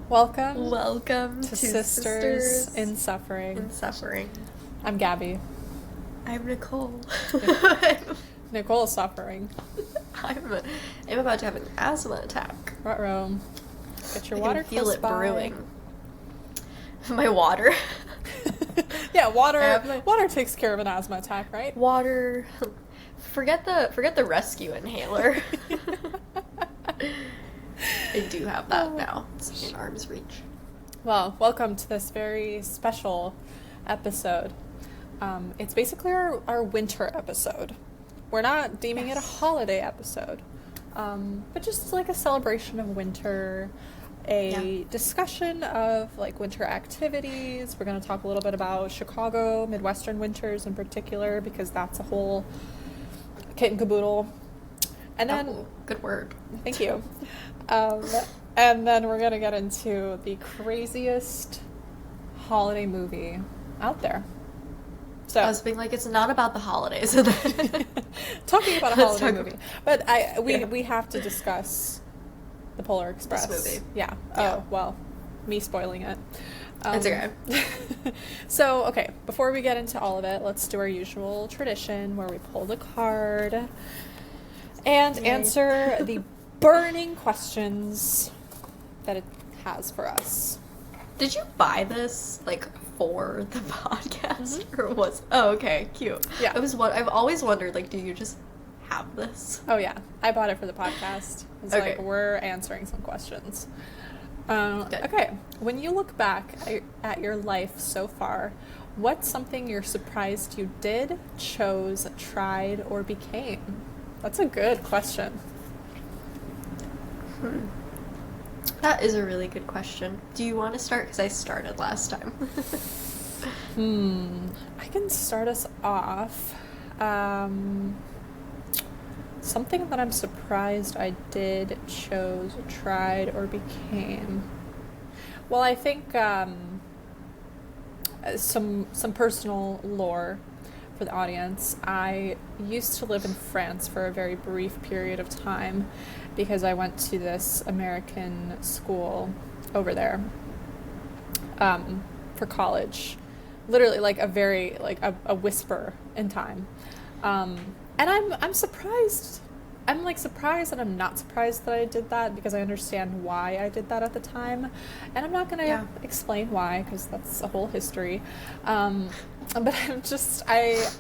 Welcome to to Sisters in Suffering. I'm Gabby. I'm Nicole. Nicole's suffering. I'm about to have an asthma attack. Ruh-roh. Get your I water can feel close it by. brewing. My water. Yeah, water takes care of an asthma attack, right? Water. Forget the rescue inhaler. I do have that now. It's in arm's reach. Well, welcome to this very special episode. It's basically our winter episode. We're not deeming it a holiday episode, but just like a celebration of winter, discussion of like winter activities. We're going to talk a little bit about Chicago, Midwestern winters in particular, because that's a whole kit and caboodle. And then, good word. Thank you. And then we're going to get into the craziest holiday movie out there. So I was being like, it's not about the holidays. Talking about a holiday movie. But we have to discuss the Polar Express. This movie. Yeah. Oh, well, me spoiling it. It's okay. So, okay, before we get into all of it, let's do our usual tradition where we pull the card and answer the burning questions that it has for us. Did you buy this, like, for the podcast? Or was... Oh, okay, cute. Yeah. I've always wondered, like, do you just have this? Oh, yeah. I bought it for the podcast. It's Okay. like, we're answering some questions. Okay. When you look back at your life so far, what's something you're surprised you did, chose, tried, or became? That's a good question. That is a really good question. Do you want to start? Because I started last time. I can start us off. Something that I'm surprised I did, chose, tried, or became. Well, I think some personal lore for the audience. I used to live in France for a very brief period of time because I went to this American school over there for college. Literally, like a whisper in time. And I'm surprised. I'm like surprised and I'm not surprised that I did that because I understand why I did that at the time. And I'm not going to explain why because that's a whole history. But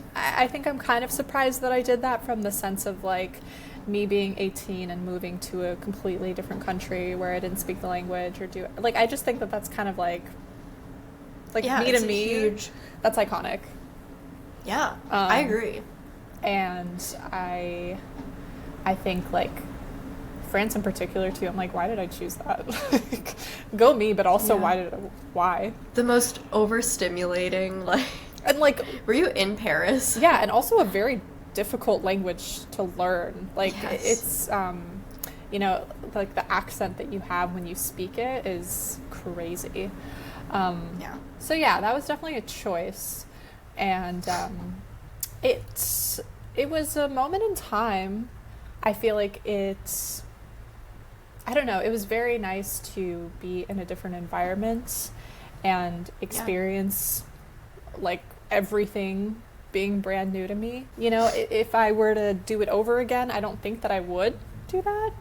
I think I'm kind of surprised that I did that from the sense of like me being 18 and moving to a completely different country where I didn't speak the language or do like I just think that that's kind of like me to me. Huge... That's iconic. Yeah, I agree. And I think like France in particular too. I'm like, why did I choose that? Like, go me, but also why? The most overstimulating, like. And like, were you in Paris? Yeah, and also a very difficult language to learn. Like it's like the accent that you have when you speak it is crazy. So yeah, that was definitely a choice, and it was a moment in time. I feel like I don't know, it was very nice to be in a different environment and experience like everything being brand new to me. You know, if I were to do it over again, I don't think that I would do that.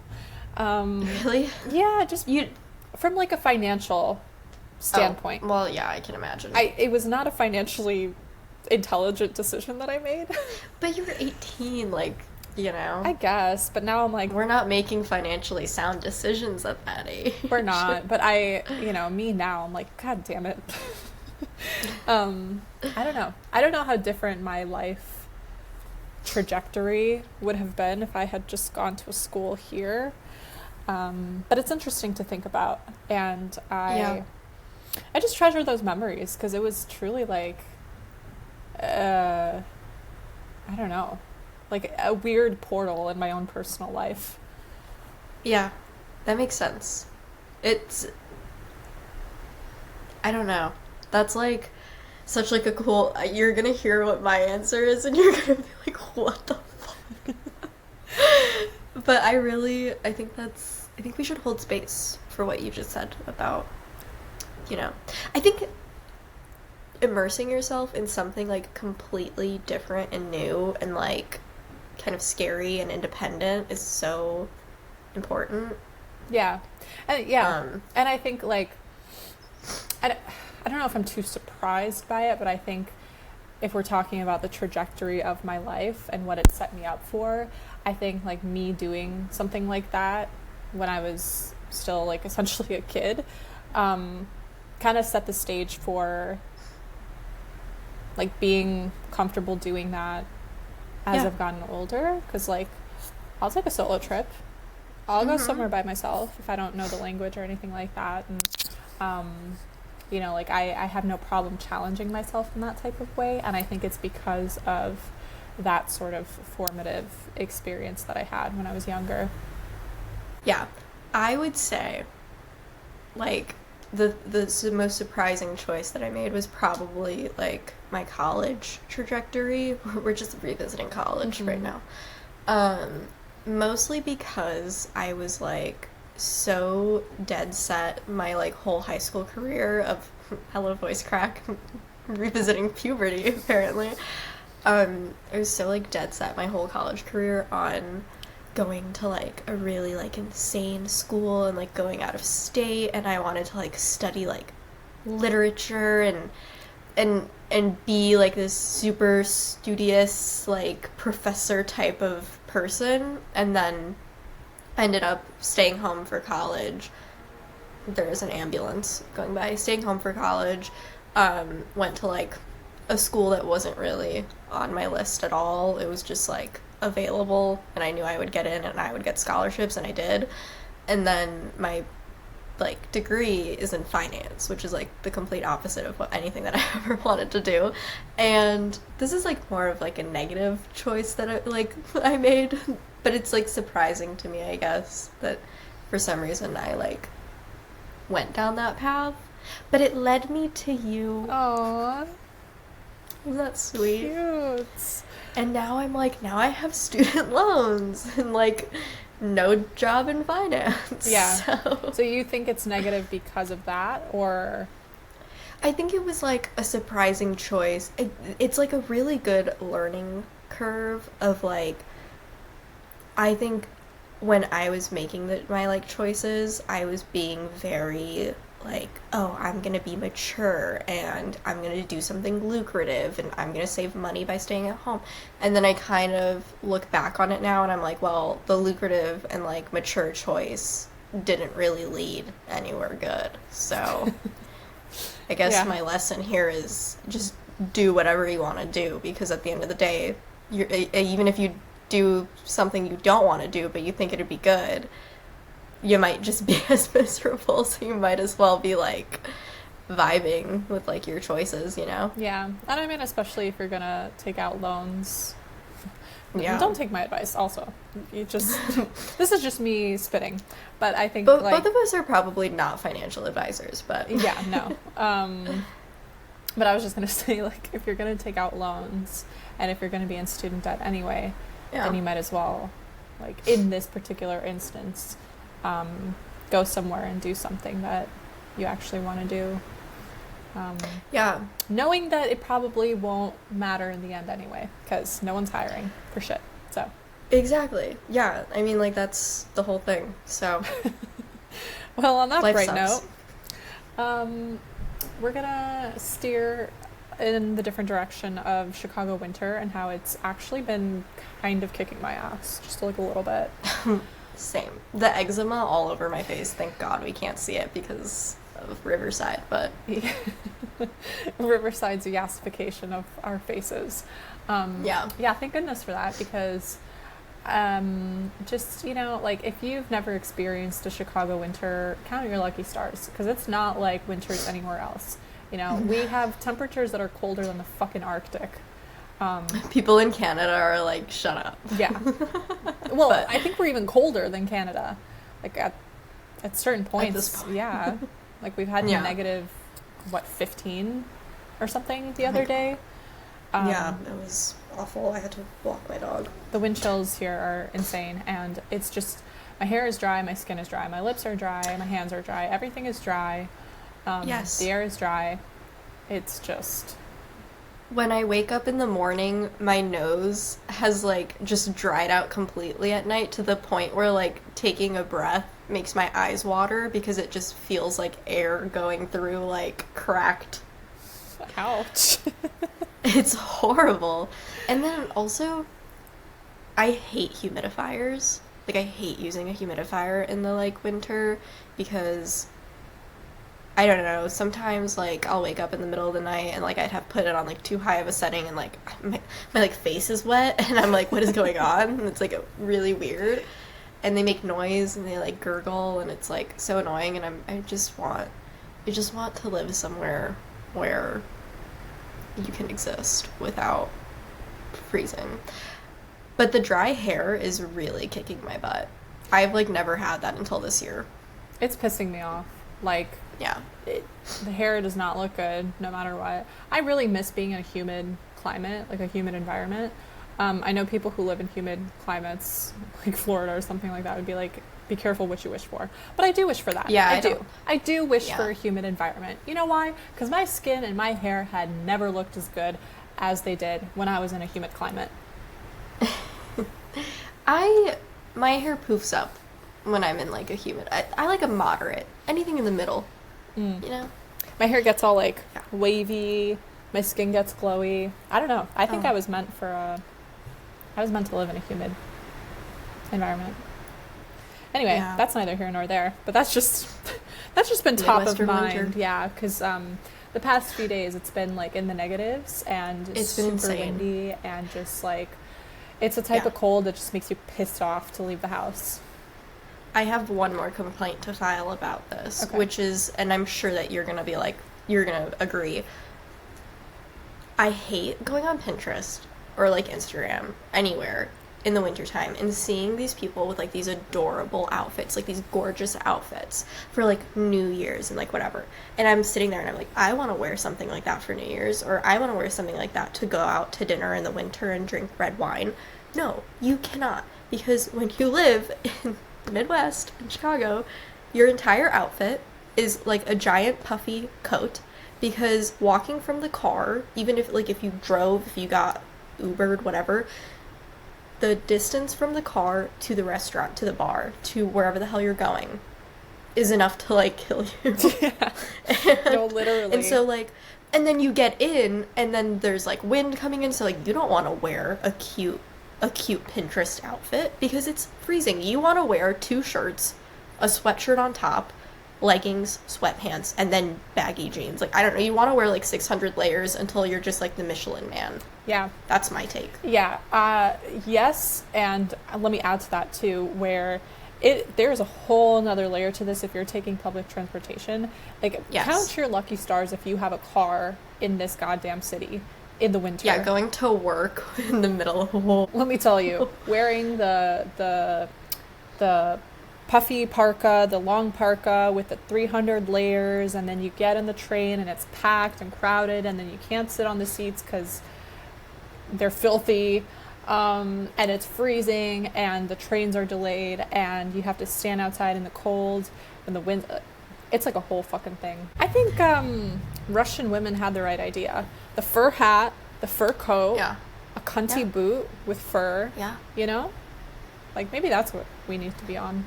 Really? Yeah, just from like a financial standpoint. Oh, well, yeah, I can imagine. It was not a financially intelligent decision that I made. But you were 18, like, you know. I guess, but now I'm like... We're not making financially sound decisions at that age. We're not, but me now, I'm like, God damn it. I don't know. I don't know how different my life trajectory would have been if I had just gone to a school here. But it's interesting to think about, and I just treasure those memories because it was truly like, I don't know, like a weird portal in my own personal life. Yeah, that makes sense. I don't know. That's like such like a cool, you're gonna hear what my answer is and you're gonna be like, what the fuck? But I think that's I think we should hold space for what you just said about, I think immersing yourself in something like completely different and new and like kind of scary and independent is so important. Yeah. And Um, and I think like I don't know if I'm too surprised by it, but I think if we're talking about the trajectory of my life and what it set me up for, I think like me doing something like that when I was still like essentially a kid, kind of set the stage for like being comfortable doing that as yeah. I've gotten older. Because like I'll take a solo trip. I'll go somewhere by myself if I don't know the language or anything like that. And, like I have no problem challenging myself in that type of way. And I think it's because of that sort of formative experience that I had when I was younger. Yeah. I would say, like, the most surprising choice that I made was probably, like, my college trajectory. We're just revisiting college right now. Mostly because I was, like, so dead set my, like, whole high school career of, hello voice crack, revisiting puberty, apparently. I was so, like, dead set my whole college career on going to like a really like insane school and like going out of state, and I wanted to like study like literature and be like this super studious like professor type of person, and then I ended up staying home for college. There was an ambulance going by. Staying home for college, went to like a school that wasn't really on my list at all. It was just like available, and I knew I would get in and I would get scholarships, and I did. And then my like degree is in finance, which is like the complete opposite of what anything that I ever wanted to do. And this is like more of like a negative choice that I made, but it's like surprising to me, I guess, that for some reason I like went down that path. But it led me to you. Aww. Isn't that sweet? Cute. And now I'm like, now I have student loans and like no job in finance. Yeah. So you think it's negative because of that, or? I think it was like a surprising choice. It's like a really good learning curve of like, I think when I was making my like choices, I was being very like, oh, I'm gonna be mature and I'm gonna do something lucrative and I'm gonna save money by staying at home. And then I kind of look back on it now and I'm like, well, the lucrative and like mature choice didn't really lead anywhere good. So I guess my lesson here is just do whatever you want to do, because at the end of the day, even if you do something you don't want to do but you think it'd be good, you might just be as miserable, so you might as well be like vibing with like your choices, Yeah. And I mean, especially if you're gonna take out loans. Yeah. Don't take my advice also. You just this is just me spitting. But I think But like both of us are probably not financial advisors, but yeah, no. But I was just gonna say, like, if you're gonna take out loans and if you're gonna be in student debt anyway, then you might as well, like in this particular instance, go somewhere and do something that you actually want to do. Yeah. Knowing that it probably won't matter in the end anyway, because no one's hiring for shit. So. Exactly. Yeah. I mean, like, that's the whole thing. So. Well, on that Life bright sucks. note, we're gonna steer in the different direction of Chicago winter and how it's actually been kind of kicking my ass, just like a little bit. Same. The eczema all over my face. Thank God we can't see it because of Riverside, but Riverside's yassification of our faces. Yeah, thank goodness for that, because just, like if you've never experienced a Chicago winter, count your lucky stars, because it's not like winters anywhere else. We have temperatures that are colder than the fucking Arctic. people in Canada are like, shut up. Yeah. Well, I think we're even colder than Canada. Like at certain points. At this point. Yeah. Like we've had negative, 15 or something the other day. Yeah, it was awful. I had to walk my dog. The wind chills here are insane, and it's just My hair is dry, my skin is dry, my lips are dry, my hands are dry, everything is dry. Yes. The air is dry. It's just... When I wake up in the morning, my nose has, like, just dried out completely at night to the point where, like, taking a breath makes my eyes water because it just feels like air going through, like, cracked. Ouch. It's horrible. And then also, I hate humidifiers. Like, I hate using a humidifier in the, like, winter because... I don't know, sometimes, like, I'll wake up in the middle of the night and, like, I'd have put it on, like, too high of a setting and, like, my like, face is wet and I'm like, what is going on? And it's, like, really weird. And they make noise and they, like, gurgle and it's, like, so annoying and I just want to live somewhere where you can exist without freezing. But the dry hair is really kicking my butt. I've, like, never had that until this year. It's pissing me off. Like... Yeah. The hair does not look good no matter what. I really miss being in a humid climate, like a humid environment. I know people who live in humid climates, like Florida or something like that, would be like, be careful what you wish for. But I do wish for that. Yeah, I do wish for a humid environment. You know why? Because my skin and my hair had never looked as good as they did when I was in a humid climate. My hair poofs up when I'm in, like, a humid... I like a moderate. Anything in the middle. You know? My hair gets all, like, wavy. My skin gets glowy. I don't know. I think I was meant to live in a humid environment. Anyway, that's neither here nor there. But that's just been top of mind. Winter. Yeah, because the past few days it's been, like, in the negatives and it's been super insane. windy and just, like, it's a type of cold that just makes you pissed off to leave the house. I have one more complaint to file about this, which is, and I'm sure that you're going to be like, you're going to agree. I hate going on Pinterest or, like, Instagram, anywhere, in the wintertime, and seeing these people with, like, these adorable outfits, like, these gorgeous outfits for, like, New Year's and, like, whatever. And I'm sitting there and I'm like, I want to wear something like that for New Year's, or I want to wear something like that to go out to dinner in the winter and drink red wine. No, you cannot, because when you live in Midwest in Chicago, your entire outfit is like a giant puffy coat, because walking from the car, even if, like, if you drove, if you got Ubered, whatever, the distance from the car to the restaurant, to the bar, to wherever the hell you're going is enough to, like, kill you. Yeah. No, literally. And so, like, and then you get in and then there's, like, wind coming in, so, like, you don't want to wear a cute Pinterest outfit because it's freezing. You want to wear 2 shirts, a sweatshirt on top, leggings, sweatpants, and then baggy jeans. Like, I don't know, you want to wear, like, 600 layers until you're just, like, the Michelin Man. Yeah. That's my take. Yeah. Yes, and let me add to that, too, where there's a whole nother layer to this if you're taking public transportation. Like, count your lucky stars if you have a car in this goddamn city in the winter. Yeah, going to work in the middle of a whole... Let me tell you, wearing the puffy parka, the long parka with the 300 layers, and then you get in the train and it's packed and crowded, and then you can't sit on the seats because they're filthy, and it's freezing, and the trains are delayed, and you have to stand outside in the cold, and the wind... It's like a whole fucking thing. I think Russian women had the right idea. The fur hat, the fur coat, a cunty boot with fur, you know? Like, maybe that's what we need to be on.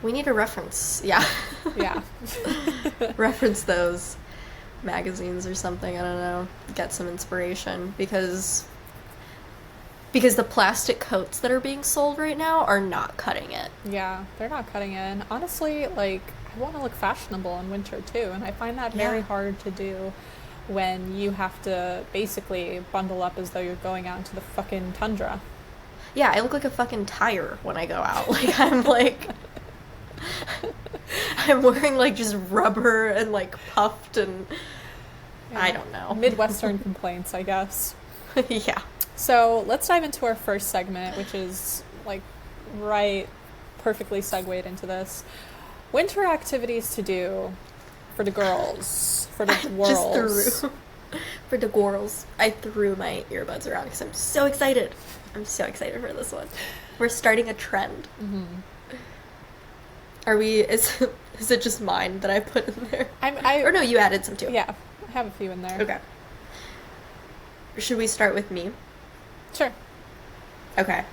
We need a reference, yeah. Reference those magazines or something, I don't know. Get some inspiration, because the plastic coats that are being sold right now are not cutting it. Yeah, they're not cutting it. And honestly, like, I want to look fashionable in winter too, and I find that very hard to do when you have to basically bundle up as though you're going out into the fucking tundra. Yeah, I look like a fucking tire when I go out. Like, I'm like... I'm wearing, like, just rubber and, like, puffed and... I don't know. Midwestern complaints, I guess. Yeah. So, let's dive into our first segment, which is, like, perfectly segued into this. Winter activities to do for the girls, for the gorls. For the gorls. I threw my earbuds around because I'm so excited. I'm so excited for this one. We're starting a trend. Mm-hmm. Are we, is it just mine that I put in there? Or no, you added some too. Yeah, I have a few in there. Okay. Should we start with me? Sure. Okay.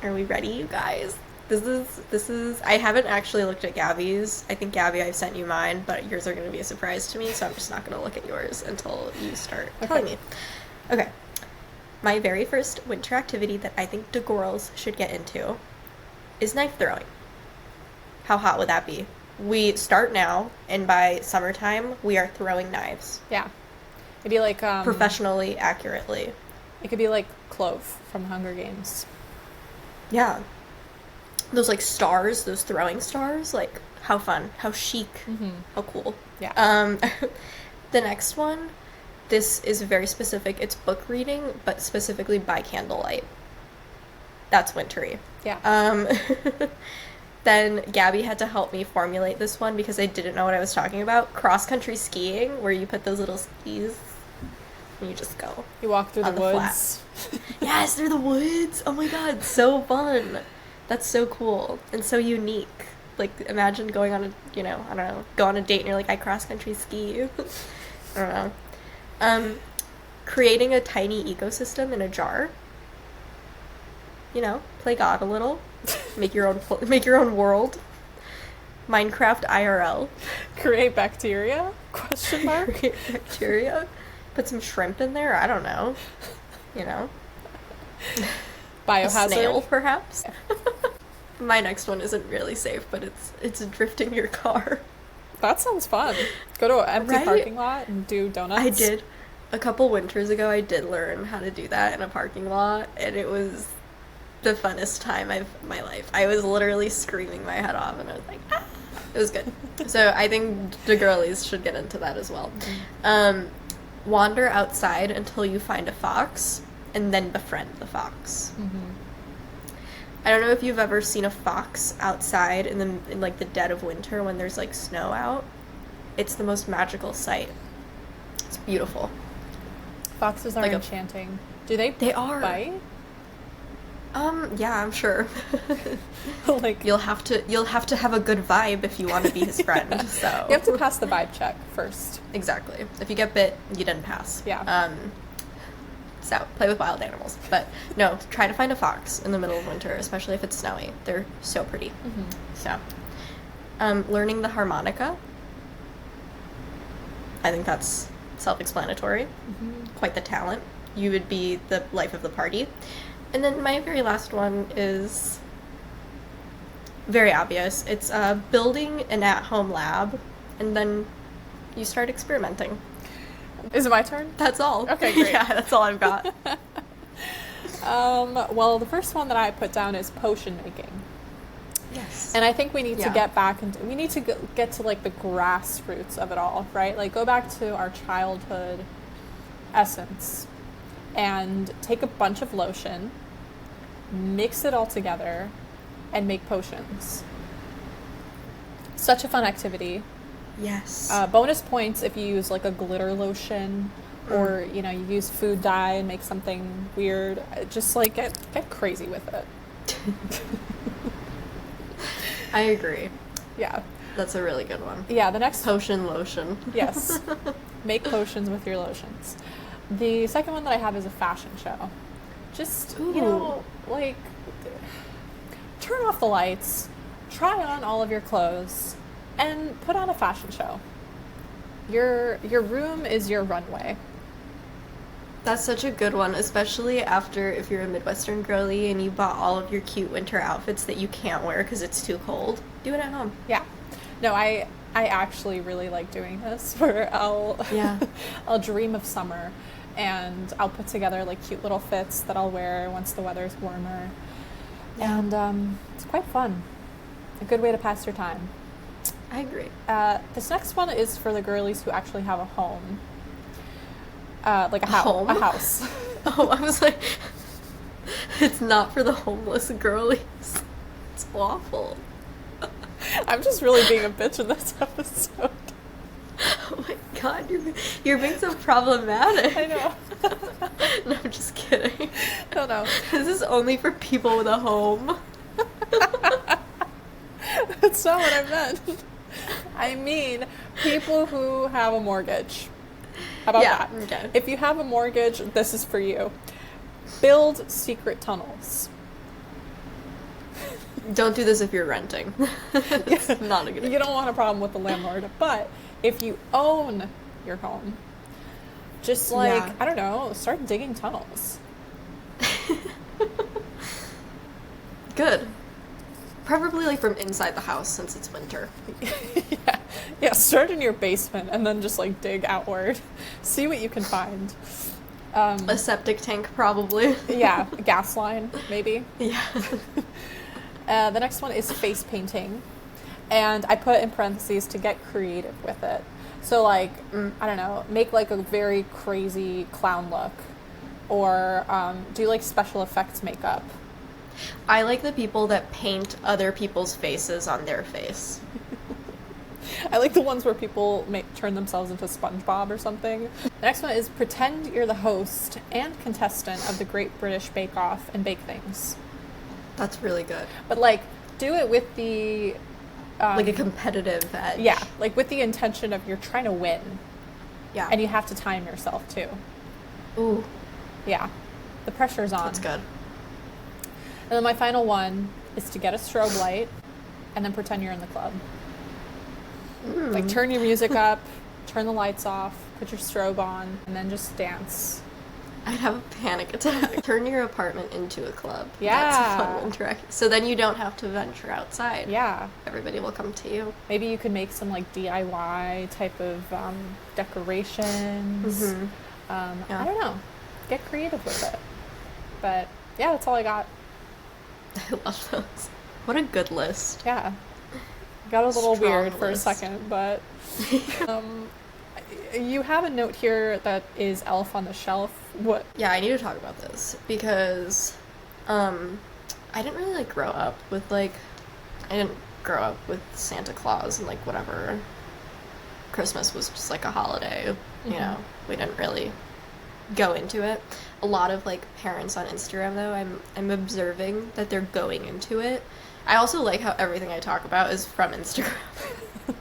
Are we ready, you guys? This is, I haven't actually looked at Gabby's. I think, Gabby, I've sent you mine, but yours are going to be a surprise to me, so I'm just not going to look at yours until you start telling me. Okay. My very first winter activity that I think the girls should get into is knife throwing. How hot would that be? We start now, and by summertime, we are throwing knives. Yeah. It'd be like... professionally, accurately. It could be like Clove from Hunger Games. Yeah. Those, like, stars, those throwing stars, like, how fun, how chic, how cool. Yeah. The next one, this is very specific. It's book reading, but specifically by candlelight. That's wintry. Yeah. Then Gabby had to help me formulate this one because I didn't know what I was talking about. Cross-country skiing, where you put those little skis and you just go. You walk through the woods. Yes, through the woods. Oh my god, so fun. That's so cool and so unique. Like, imagine going on a, I don't know, go on a date and you're like, I cross-country ski. I don't know. Creating a tiny ecosystem in a jar. Play God a little. Make your own world. Minecraft IRL. Create bacteria? Question mark? Create bacteria. Put some shrimp in there. I don't know. Biohazard. A snail, perhaps. My next one isn't really safe, but it's drifting your car. That sounds fun. Go to an empty parking lot and do donuts. I did. A couple winters ago, I did learn how to do that in a parking lot, and it was the funnest time of my life. I was literally screaming my head off, and I was like, ah! It was good. So I think the girlies should get into that as well. Wander outside until you find a fox, and then befriend the fox. I don't know if you've ever seen a fox outside in like the dead of winter when there's like snow out. It's the most magical sight. It's beautiful. Foxes are enchanting. Do they? They are. Bite? Yeah, I'm sure. Like, you'll have to have a good vibe if you want to be his friend. So you have to pass the vibe check first. Exactly. If you get bit, you didn't pass. Yeah. So play with wild animals, but no, try to find a fox in the middle of winter, especially if it's snowy. They're so pretty. So, learning the harmonica. I think that's self-explanatory. Quite the talent. You would be the life of the party. And then my very last one is very obvious. It's building an at-home lab, and then you start experimenting. Is it my turn? That's all. Okay, great. Yeah, that's all I've got. Well, the first one that I put down is potion making. Yes. And I think we need to get back into, we need to get to like the grassroots of it all, right? Like go back to our childhood essence and take a bunch of lotion, mix it all together, and make potions. Such a fun activity. Yes. Bonus points if you use like a glitter lotion or, you use food dye and make something weird. Just like get crazy with it. I agree. Yeah. That's a really good one. Yeah, the next... Potion lotion. Yes. Make potions with your lotions. The second one that I have is a fashion show. Just, like, turn off the lights, try on all of your clothes, and put on a fashion show. Your room is your runway. That's such a good one, especially after if you're a Midwestern girly and you bought all of your cute winter outfits that you can't wear because it's too cold. Do it at home. Yeah. No, I actually really like doing this where I'll dream of summer and I'll put together like cute little fits that I'll wear once the weather's warmer. Yeah. And it's quite fun. A good way to pass your time. I agree. This next one is for the girlies who actually have a home. Like a house. Oh, I was like, it's not for the homeless girlies. It's awful. I'm just really being a bitch in this episode. Oh my god, you're being so problematic. I know. No, I'm just kidding. No. This is only for people with a home. That's not what I meant. I mean people who have a mortgage. How about that? Okay. If you have a mortgage, this is for you. Build secret tunnels. Don't do this if you're renting. It's not a good idea. You don't want a problem with the landlord. But if you own your home, just like, Yeah. I don't know, start digging tunnels. Good. Preferably like from inside the house since it's winter. Yeah, start in your basement and then just like dig outward. See what you can find. A septic tank probably. Yeah, a gas line, maybe. Yeah. The next one is face painting. And I put in parentheses to get creative with it. So like, I don't know, make like a very crazy clown look. Or do like special effects makeup. I like the people that paint other people's faces on their face. I like the ones where people turn themselves into SpongeBob or something. The next one is pretend you're the host and contestant of the Great British Bake Off and bake things. That's really good. But like, do it with the... like a competitive edge. Yeah, like with the intention of you're trying to win. Yeah. And you have to time yourself too. Ooh, Yeah. The pressure's on. that's good. And then my final one is to get a strobe light and then pretend you're in the club. Like turn your music up, turn the lights off, put your strobe on, and then just dance. I'd have a panic attack. Turn your apartment into a club. Yeah. That's a fun winter activity. So then you don't have to venture outside. Yeah. Everybody will come to you. Maybe you could make some like DIY type of decorations. Yeah. I don't know. Get creative with it. But yeah, that's all I got. I love those. What a good list. Yeah. Got a little Strong weird for a list. second, but you have a note here that is Elf on the Shelf. What? Yeah, I need to talk about this because I didn't really like grow up with I didn't grow up with Santa Claus and like whatever. Christmas was just like a holiday, you know. We didn't really go into it. A lot of like parents on Instagram though, I'm observing that they're going into it. I also like how everything I talk about is from Instagram.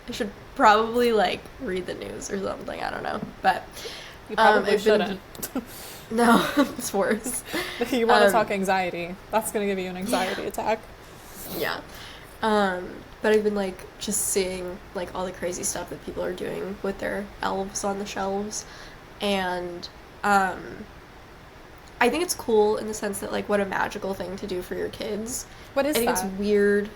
I should probably like read the news or something, I don't know. But You probably I've been- shouldn't. no, it's worse. You want to talk anxiety. That's going to give you an anxiety attack. Yeah. But I've been like just seeing like all the crazy stuff that people are doing with their elves on the shelves. And I think it's cool in the sense that like what a magical thing to do for your kids. What is I think that? it's weird.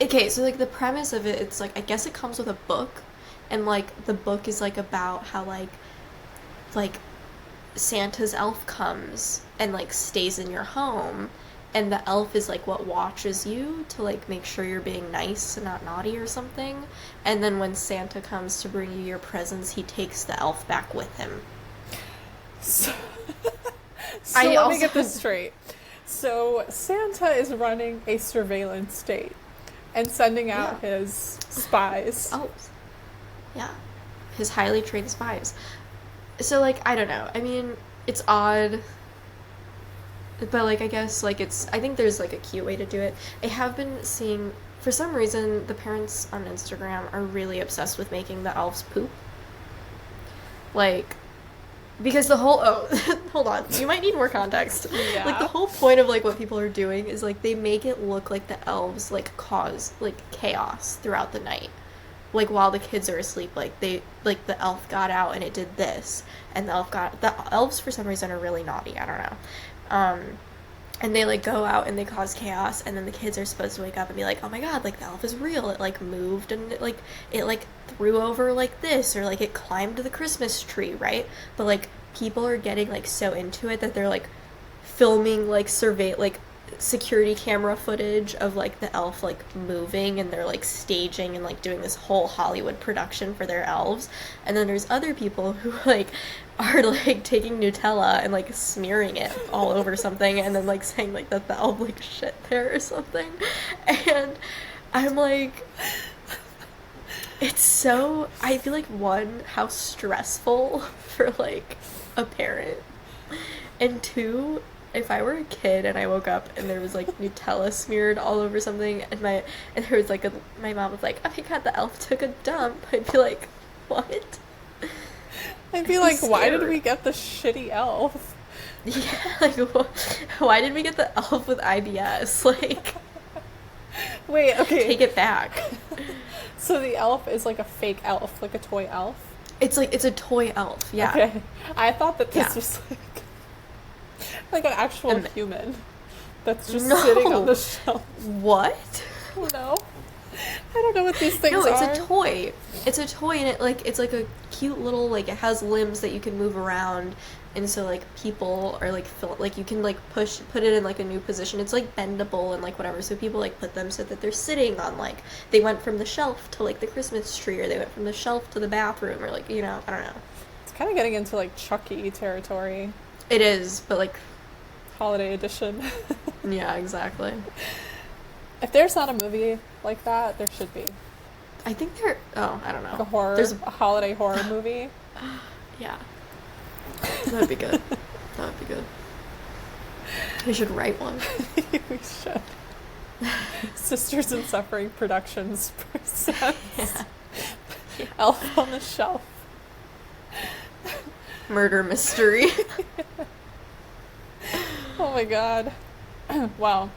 Okay, so like the premise of it, it's like I guess it comes with a book, and like the book is like about how like Santa's elf comes and like stays in your home, and the elf is like what watches you to like make sure you're being nice and not naughty or something. And then when Santa comes to bring you your presents, he takes the elf back with him. So I let me also- get this straight. So Santa is running a surveillance state and sending out his spies. Elves. Yeah. His highly trained spies. So, like, I don't know. I mean, it's odd. But, like, I guess, like, I think there's, like, a cute way to do it. I have been seeing, for some reason, the parents on Instagram are really obsessed with making the elves poop. Like, because hold on, you might need more context. Yeah. Like, the whole point of, like, what people are doing is, like, they make it look like the elves, like, cause, like, chaos throughout the night. Like, while the kids are asleep, like, the elf got out and it did this, and the elves, for some reason, are really naughty, I don't know. And they, like, go out and they cause chaos, and then the kids are supposed to wake up and be like, oh my god, like, the elf is real, it, like, moved, and it threw over, like, this, or, like, it climbed the Christmas tree, right? But, like, people are getting, like, so into it that they're, like, filming, like, security camera footage of, like, the elf, like, moving, and they're, like, staging and, like, doing this whole Hollywood production for their elves. And then there's other people who, like, are, like, taking Nutella and, like, smearing it all over something, and then, like, saying, like, that the elf, like, shit there or something. And I'm like, it's so, I feel like, one, how stressful for, like, a parent, and two, if I were a kid and I woke up and there was like Nutella smeared all over something and there was like my mom was like, "Oh my god, the elf took a dump." I'd be like, "What?" I'd be like, why did we get the shitty elf? Yeah, like why did we get the elf with IBS? Like, wait, okay. take it back. So the elf is like a fake elf, like a toy elf? It's a toy elf, yeah. Okay. I thought that this was like an actual human that's just sitting on the shelf. What? No. I don't know what these things are. No, it's a toy. It's a toy, and it's like a cute little, like, it has limbs that you can move around, and so like people are like like you can like put it in like a new position. It's like bendable and like whatever, so people like put them so that they're sitting on, like, they went from the shelf to like the Christmas tree, or they went from the shelf to the bathroom, or like, you know, I don't know. It's kind of getting into like Chucky territory. It is, but like holiday edition. Yeah, exactly. If there's not a movie like that, there should be. I think there. Oh, I don't know. Like a horror. There's a holiday horror movie. Yeah. That'd be good. That would be good. We should write one. We should. Sisters in Suffering Productions presents Yeah. Elf on the Shelf. Murder mystery. Oh my god. Wow.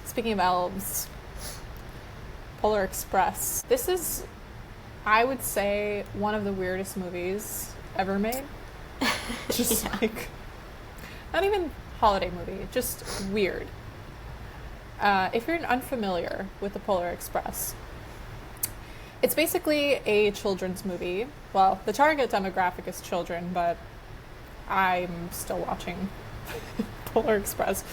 Speaking of elves, Polar Express. This is, I would say, one of the weirdest movies ever made. Just like, not even holiday movie, just weird. If you're unfamiliar with the Polar Express, it's basically a children's movie. Well, the target demographic is children, but I'm still watching Polar Express.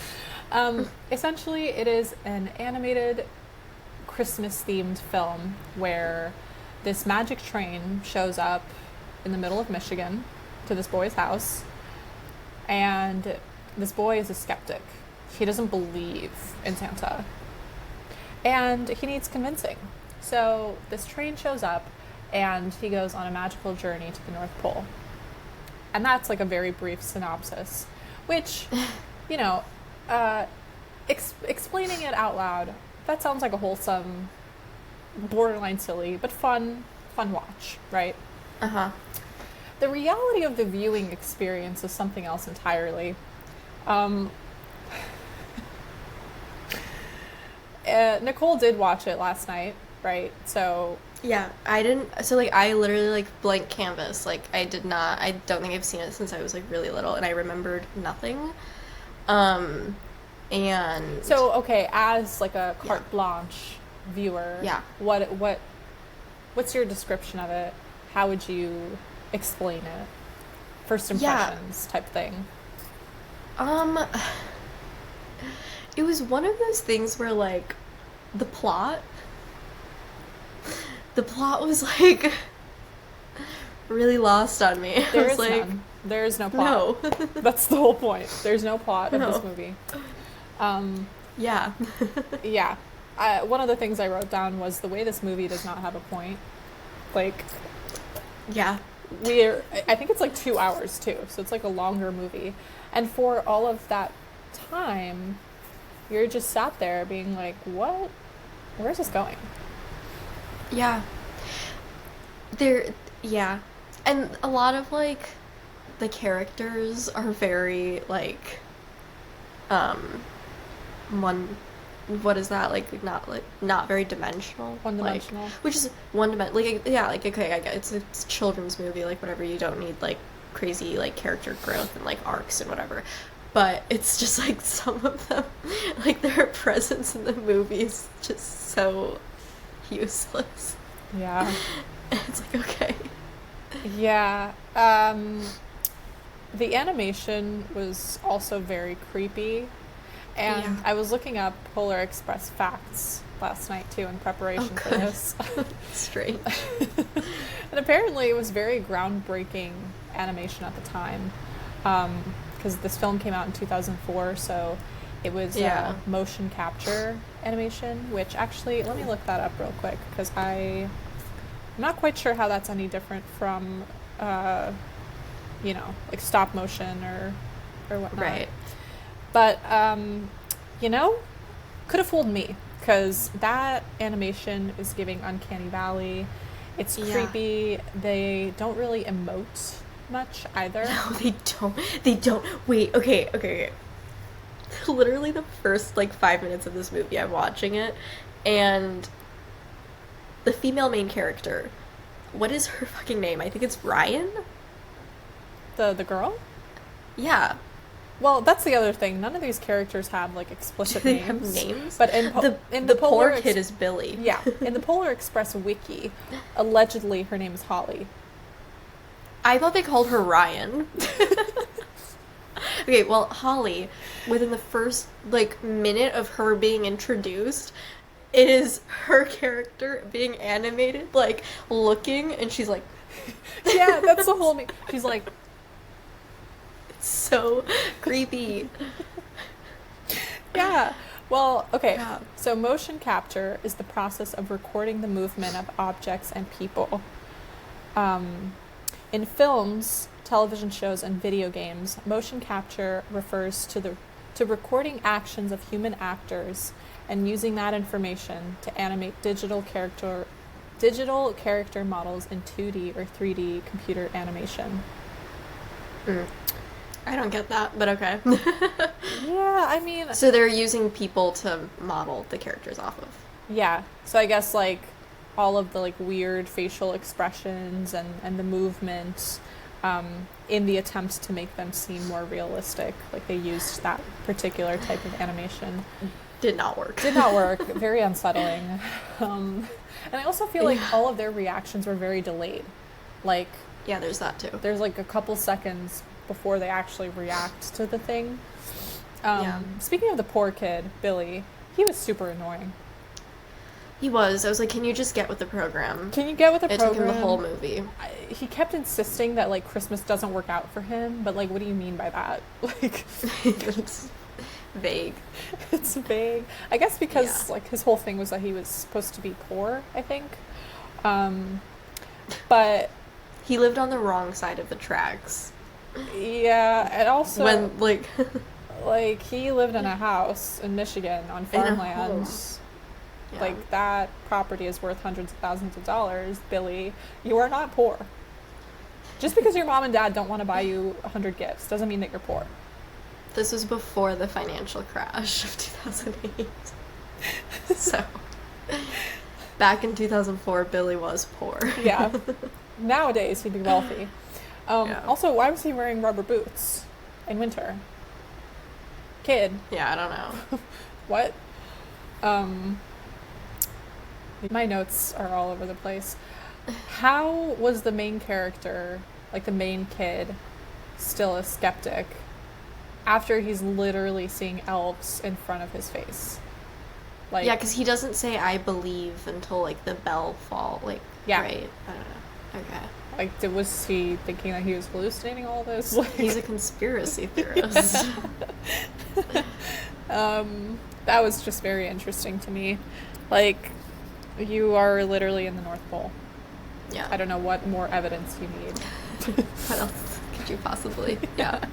Essentially, it is an animated Christmas-themed film where this magic train shows up in the middle of Michigan to this boy's house, and this boy is a skeptic. He doesn't believe in Santa, and he needs convincing. So this train shows up, and he goes on a magical journey to the North Pole. And that's like a very brief synopsis, which, you know, explaining it out loud, that sounds like a wholesome, borderline silly, but fun watch, right? Uh-huh. The reality of the viewing experience is something else entirely. Nicole did watch it last night, right? So yeah, I didn't. So like, I literally like blank canvas. Like, I don't think I've seen it since I was like really little, and I remembered nothing. And so okay, as like a carte blanche viewer, what's your description of it? How would you explain it? First impressions type thing. It was one of those things where like the plot was like really lost on me. There is like, none. There is no plot. No. That's the whole point. There's no plot of this movie. Yeah. Yeah. One of the things I wrote down was the way this movie does not have a point. Like, yeah. I think it's like 2 hours too, so it's like a longer movie. And for all of that time, you're just sat there being like, what? Where's this going? Yeah. Yeah. And a lot of, like, the characters are very, like, what is that? Like, not very dimensional. One-dimensional. Like, which is one-dimensional. Like, yeah, like, okay, I get it's a children's movie, like, whatever. You don't need, like, crazy, like, character growth and, like, arcs and whatever. But it's just, like, some of them, like, their presence in the movie is just so useless. Yeah. And it's like, okay. Yeah. The animation was also very creepy. And I was looking up Polar Express facts last night, too, in preparation for this. Strange. And apparently it was very groundbreaking animation at the time. Because this film came out in 2004, so it was motion capture animation, which actually, let me look that up real quick, because I'm not quite sure how that's any different from, like stop motion or or whatnot. Right. But, you know, could have fooled me, because that animation is giving Uncanny Valley. It's creepy. They don't really emote much either. No, they don't. They don't. Wait, okay. Literally the first, like, 5 minutes of this movie, I'm watching it, and the female main character, what is her fucking name? I think it's Ryan? The girl? Yeah. Well, that's the other thing. None of these characters have, like, explicit Do they names. have names? But the poor kid is Billy. Yeah. In the Polar Express wiki, allegedly her name is Holly. I thought they called her Ryan. Okay, well, Holly, within the first, like, minute of her being introduced, it is her character being animated, like, looking, and she's like... Yeah, that's the whole... She's like... It's so creepy. Yeah. Well, okay. Yeah. So motion capture is the process of recording the movement of objects and people. In films, television shows, and video games, motion capture refers to recording actions of human actors and using that information to animate digital character models in 2D or 3D computer animation. I don't get that, but okay. Yeah, I mean... So they're using people to model the characters off of. Yeah. So I guess, like, all of the, like, weird facial expressions and the movement in the attempt to make them seem more realistic. Like, they used that particular type of animation. Did not work. Did not work. Very unsettling. And I also feel like all of their reactions were very delayed. Like... Yeah, there's that too. There's, like, a couple seconds before they actually react to the thing. Speaking of the poor kid, Billy, he was super annoying. He was. I was like, can you just get with the program? Can you get with the program? It took him the whole movie. He kept insisting that, like, Christmas doesn't work out for him, but, like, what do you mean by that? Like... It's vague. It's vague. I guess because, like, his whole thing was that he was supposed to be poor, I think. But... He lived on the wrong side of the tracks. Yeah, and also... When, like... like, he lived in a house in Michigan on farmland. Yeah. Like, that property is worth hundreds of thousands of dollars. Billy, you are not poor. Just because your mom and dad don't want to buy you 100 gifts doesn't mean that you're poor. This was before the financial crash of 2008. So, back in 2004, Billy was poor. Yeah. Nowadays, he'd be wealthy. Also, why was he wearing rubber boots in winter? Kid. Yeah, I don't know. What? My notes are all over the place. How was the main character, like the main kid, still a skeptic after he's literally seeing elves in front of his face? Like, yeah, because he doesn't say "I believe" until, like, the bell fall. Like, yeah. Right? I don't know. Okay. Like, was he thinking that he was hallucinating all this? Like... He's a conspiracy theorist. That was just very interesting to me. Like, you are literally in the North Pole. Yeah. I don't know what more evidence you need. What else could you possibly? Yeah.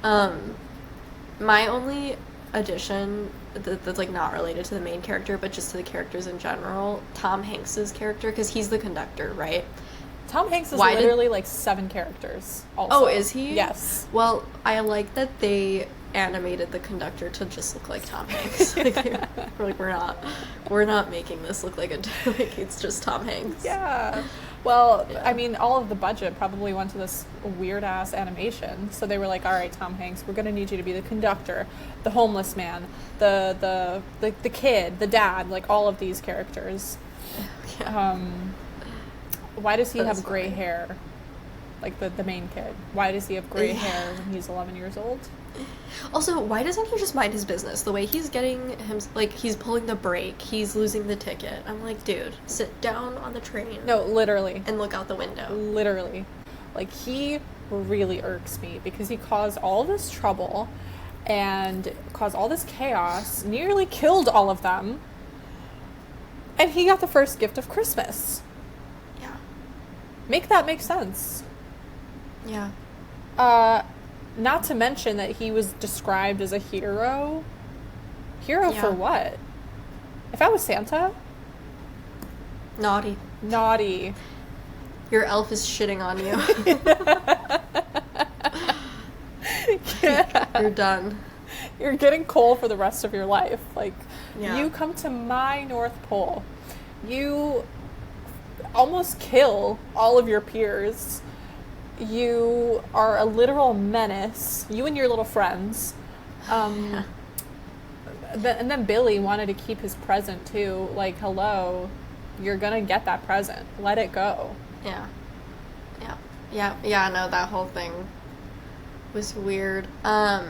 My only addition that's, like, not related to the main character, but just to the characters in general, Tom Hanks's character, because he's the conductor, right? Tom Hanks is literally like 7 characters also. Oh, is he? Yes. Well, I like that they animated the conductor to just look like Tom Hanks. Like, we're not making this look like like it's just Tom Hanks. Yeah. Well, yeah. I mean, all of the budget probably went to this weird-ass animation. So they were like, all right, Tom Hanks, we're going to need you to be the conductor, the homeless man, the kid, the dad, like, all of these characters. Yeah. Why does he have gray hair? Like, the main kid. Why does he have gray hair when he's 11 years old? Also, why doesn't he just mind his business? The way he's getting him, like, he's pulling the brake, he's losing the ticket. I'm like, dude, sit down on the train. No, literally. And look out the window. Literally. Like, he really irks me because he caused all this trouble and caused all this chaos, nearly killed all of them, and he got the first gift of Christmas. Yeah. Make that make sense. Yeah. Not to mention that he was described as a hero. Hero Yeah. for what? If I was Santa, Naughty. naughty. Your elf is shitting on you. You're done. You're getting coal for the rest of your life. Like, Yeah. you come to my North Pole. You almost kill all of your peers. You are a literal menace. You and your little friends. And then Billy wanted to keep his present too. Like, hello, you're gonna get that present. Let it go. Yeah. Yeah, no, that whole thing was weird. At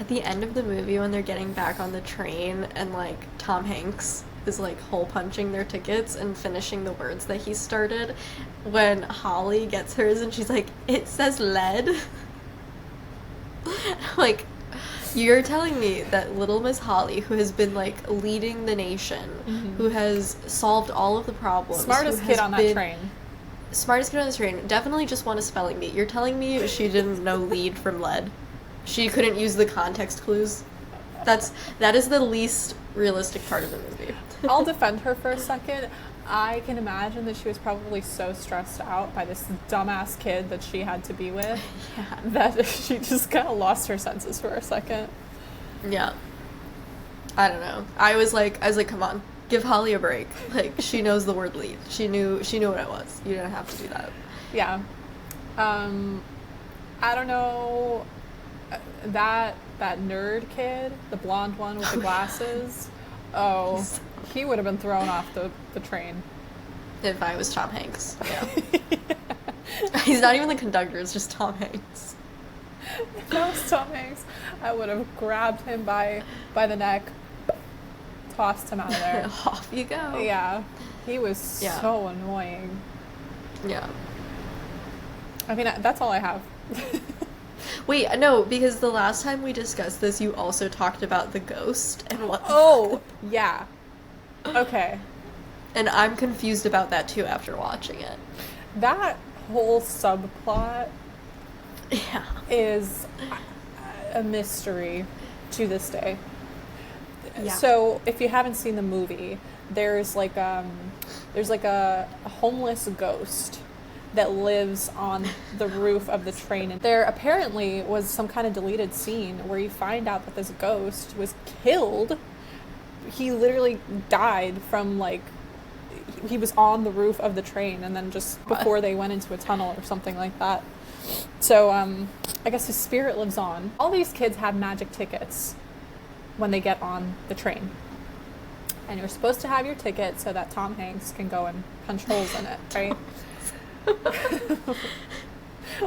the end of the movie when they're getting back on the train and like Tom Hanks is like hole punching their tickets and finishing the words that he started, when Holly gets hers and she's like, it says lead. Like, you're telling me that little Miss Holly, who has been like leading the nation, who has solved all of the problems, Smartest who kid has on that been- train. Smartest kid on the train, definitely just won a spelling bee. You're telling me she didn't know lead from lead? She couldn't use the context clues? That is the least realistic part of the movie. I'll defend her for a second. I can imagine that she was probably so stressed out by this dumbass kid that she had to be with Yeah. that she just kind of lost her senses for a second. Yeah. I don't know. I was like, come on, give Holly a break. Like, she knows the word lead. She knew what it was. You didn't have to do that. Yeah. I don't know. That nerd kid, the blonde one with the glasses, oh, he would have been thrown off the train. If I was Tom Hanks. Yeah. He's not even the conductor, it's just Tom Hanks. If I was Tom Hanks, I would have grabbed him by the neck, tossed him out of there. Off you go. Yeah, he was Yeah. so annoying. Yeah. I mean, that's all I have. Wait, no, because the last time we discussed this, you also talked about the ghost and what the Oh, yeah. Okay. And I'm confused about that too after watching it. That whole subplot Yeah. is a mystery to this day. Yeah. So, if you haven't seen the movie, there's like a homeless ghost that lives on the roof of the train. And there apparently was some kind of deleted scene where you find out that this ghost was killed. He literally died from like, he was on the roof of the train and then just before they went into a tunnel or something like that. So I guess his spirit lives on. All these kids have magic tickets when they get on the train. And you're supposed to have your ticket so that Tom Hanks can go and punch holes in it, right?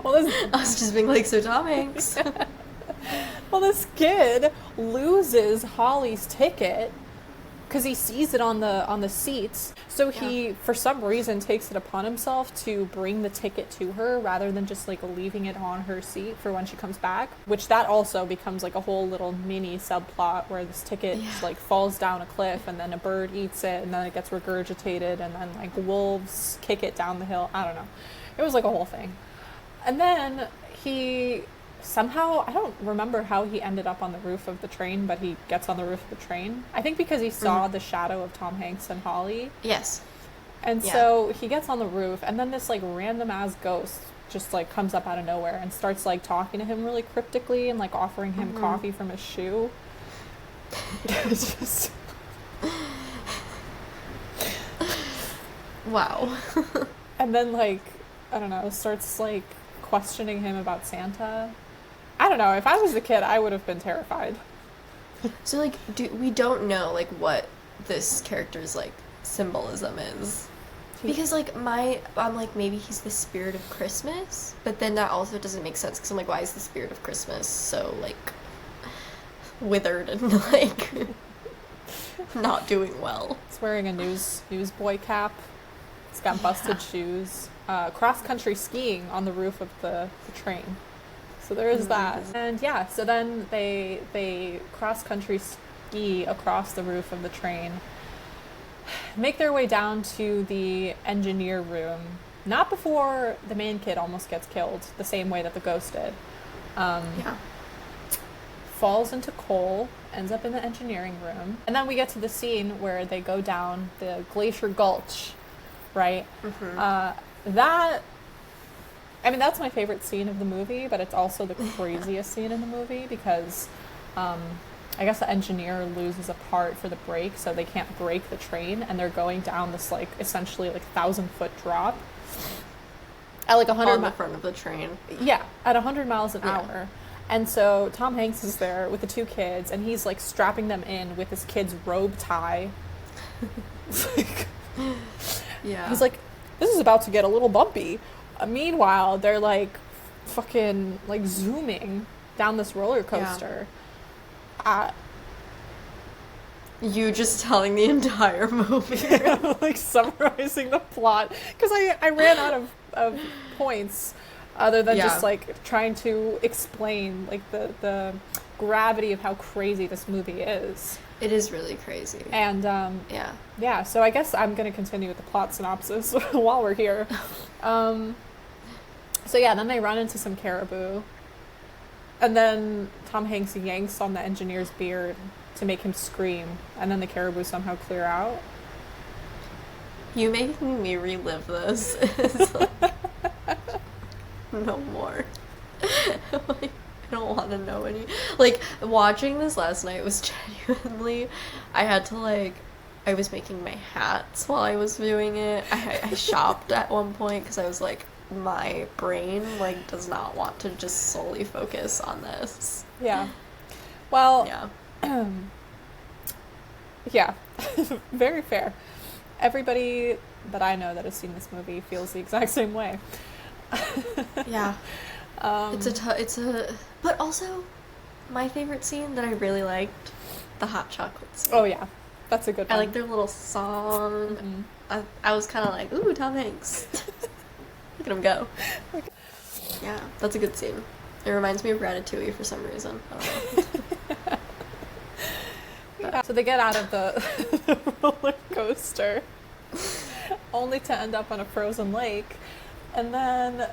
Well, I was just being like, so Tom Hanks. well, this kid loses Holly's ticket because he sees it on the seats. So he, for some reason, takes it upon himself to bring the ticket to her rather than just like leaving it on her seat for when she comes back. Which that also becomes like a whole little mini subplot where this ticket like falls down a cliff and then a bird eats it and then it gets regurgitated and then like wolves kick it down the hill. I don't know. It was like a whole thing. And then he somehow, I don't remember how he ended up on the roof of the train, but he gets on the roof of the train. I think because he saw the shadow of Tom Hanks and Holly. Yes. And so he gets on the roof, and then this like random ass ghost just like comes up out of nowhere and starts like talking to him really cryptically and like offering him coffee from his shoe. It's just Wow. and then like, I don't know, starts like questioning him about Santa. I don't know. If I was the kid, I would have been terrified. So like, we don't know like what this character's like symbolism is. Because like I'm like, maybe he's the spirit of Christmas, but then that also doesn't make sense because I'm like, why is the spirit of Christmas so like withered and like not doing well? He's wearing a newsboy cap. He's got busted shoes. Cross country skiing on the roof of the train. So there is that. And yeah, so then they cross country ski across the roof of the train, make their way down to the engineer room Not before the main kid almost gets killed, the same way that the ghost did. Yeah. Falls into coal, ends up in the engineering room. And then we get to the scene where they go down the Glacier Gulch, right? That, I mean, that's my favorite scene of the movie, but it's also the craziest scene in the movie because I guess the engineer loses a part for the brake, so they can't brake the train, and they're going down this, like, essentially, like, 1,000-foot drop at, like, 100 on the front of the train. Yeah, at 100 miles an hour. And so Tom Hanks is there with the two kids, and he's, like, strapping them in with his kid's robe tie. Yeah. He's like, this is about to get a little bumpy. Meanwhile, they're, like, fucking, like, zooming down this roller coaster. You just telling the entire movie. Like, summarizing the plot. Because I ran out of points other than just, like, trying to explain, like, the gravity of how crazy this movie is. It is really crazy. And, yeah, so I guess I'm going to continue with the plot synopsis while we're here. So, yeah, then they run into some caribou. And then Tom Hanks yanks on the engineer's beard to make him scream. And then the caribou somehow clear out. You making me relive this is like, no more. Like, I don't want to know any. Like, watching this last night was genuinely, I had to, like, I was making my hats while I was viewing it. I shopped at one point because I was like, my brain, like, does not want to just solely focus on this. Yeah. Well, yeah. Yeah. Very fair. Everybody that I know that has seen this movie feels the exact same way. Yeah. But also, my favorite scene that I really liked, the hot chocolate scene. Oh, yeah. That's a good one. I like their little song. I was kind of like, ooh, Tom Hanks. Look at him go. Yeah, that's a good scene. It reminds me of Ratatouille for some reason. I don't know. Yeah. So they get out of the roller coaster, only to end up on a frozen lake. And then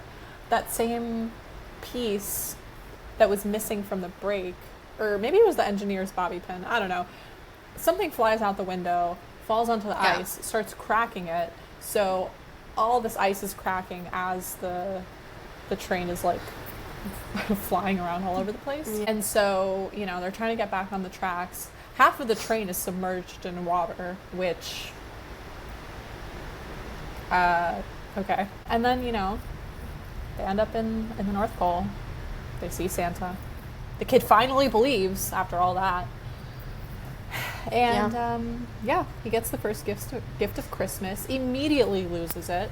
that same piece that was missing from the brake, or maybe it was the engineer's bobby pin, I don't know. Something flies out the window, falls onto the ice, starts cracking it. So all this ice is cracking as the train is, like, flying around all over the place. Yeah. And so, you know, they're trying to get back on the tracks. Half of the train is submerged in water, which, okay. And then, you know, they end up in the North Pole. They see Santa. The kid finally believes after all that. And, he gets the first gift of Christmas, immediately loses it.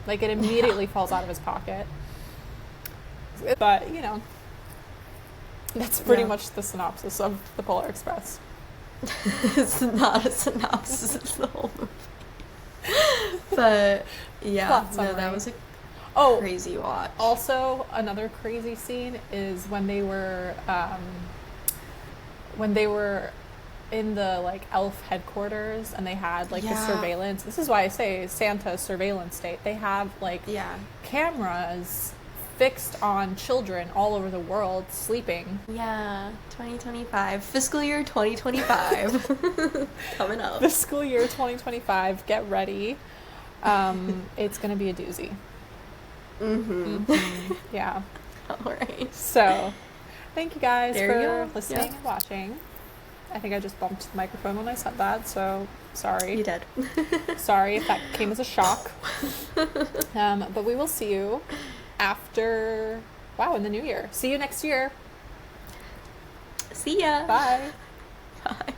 Like, it immediately falls out of his pocket. But, you know, that's pretty much the synopsis of the Polar Express. It's not a synopsis, it's the whole movie. But, yeah, no, that was a crazy watch. Also, another crazy scene is when they were in the, like, elf headquarters, and they had, like, the surveillance. This is why I say Santa's surveillance state. They have, like, cameras fixed on children all over the world sleeping. Yeah, 2025. Fiscal year 2025. Coming up. Fiscal year 2025. Get ready. It's going to be a doozy. Yeah. All right. So, thank you guys for listening and watching. I think I just bumped the microphone when I said that, so sorry. You did. Sorry if that came as a shock. But we will see you after, in the new year. See you next year. See ya. Bye. Bye.